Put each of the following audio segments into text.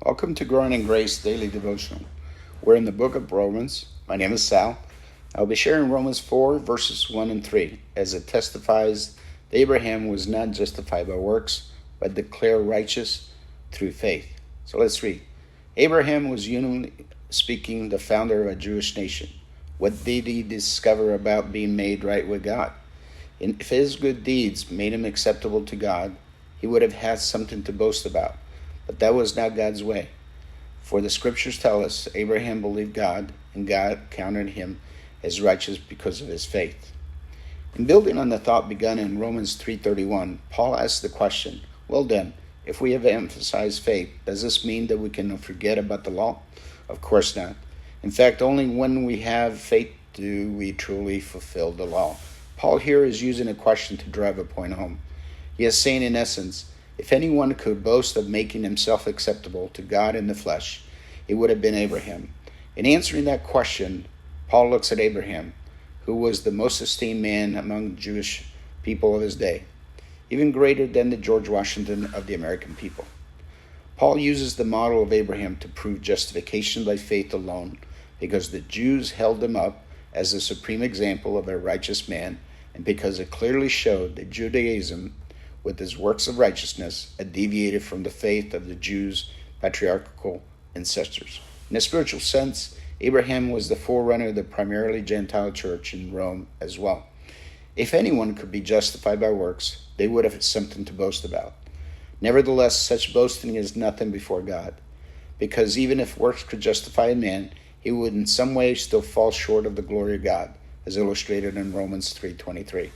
Welcome to Growing in Grace Daily Devotional. We're in the book of Romans. My name is Sal. I'll be sharing Romans 4, verses 1 and 3, as it testifies that Abraham was not justified by works, but declared righteous through faith. So let's read. Abraham was, humanly speaking, the founder of a Jewish nation. What did he discover about being made right with God? If his good deeds made him acceptable to God, he would have had something to boast about. But that was not God's way. For the scriptures tell us Abraham believed God, and God counted him as righteous because of his faith. In building on the thought begun in Romans 3:31, Paul asks the question, well then, if we have emphasized faith, does this mean that we can forget about the law? Of course not. In fact, only when we have faith do we truly fulfill the law. Paul here is using a question to drive a point home. He is saying in essence, if anyone could boast of making himself acceptable to God in the flesh, it would have been Abraham. In answering that question, Paul looks at Abraham, who was the most esteemed man among Jewish people of his day, even greater than the George Washington of the American people. Paul uses the model of Abraham to prove justification by faith alone, because the Jews held him up as the supreme example of a righteous man, and because it clearly showed that Judaism, with his works of righteousness, had deviated from the faith of the Jews' patriarchal ancestors. In a spiritual sense, Abraham was the forerunner of the primarily Gentile church in Rome as well. If anyone could be justified by works, they would have something to boast about. Nevertheless, such boasting is nothing before God, because even if works could justify a man, he would in some way still fall short of the glory of God, as illustrated in Romans 3:23.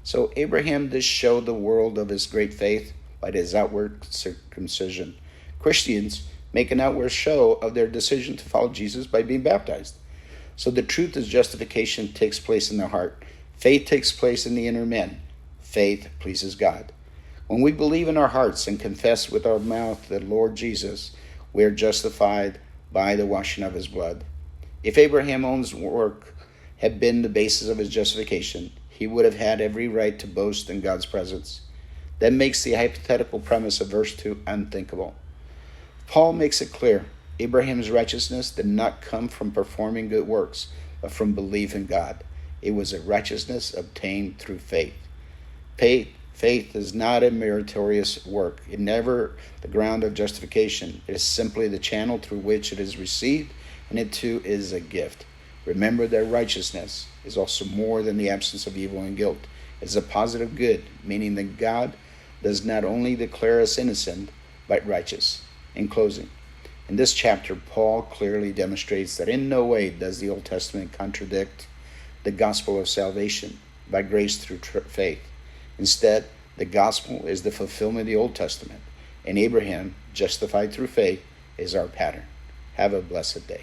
So Abraham did show the world of his great faith by his outward circumcision. Christians make an outward show of their decision to follow Jesus by being baptized. So the truth is justification takes place in the heart. Faith takes place in the inner man. Faith pleases God. When we believe in our hearts and confess with our mouth the Lord Jesus, we are justified by the washing of his blood. If Abraham's work had been the basis of his justification, he would have had every right to boast in God's presence. That makes the hypothetical premise of verse 2 unthinkable. Paul makes it clear, Abraham's righteousness did not come from performing good works, but from belief in God. It was a righteousness obtained through faith. Faith is not a meritorious work. It never the ground of justification. It is simply the channel through which it is received, and it too is a gift. Remember that righteousness is also more than the absence of evil and guilt. It is a positive good, meaning that God does not only declare us innocent, but righteous. In closing, in this chapter, Paul clearly demonstrates that in no way does the Old Testament contradict the gospel of salvation by grace through faith. Instead, the gospel is the fulfillment of the Old Testament, and Abraham, justified through faith, is our pattern. Have a blessed day.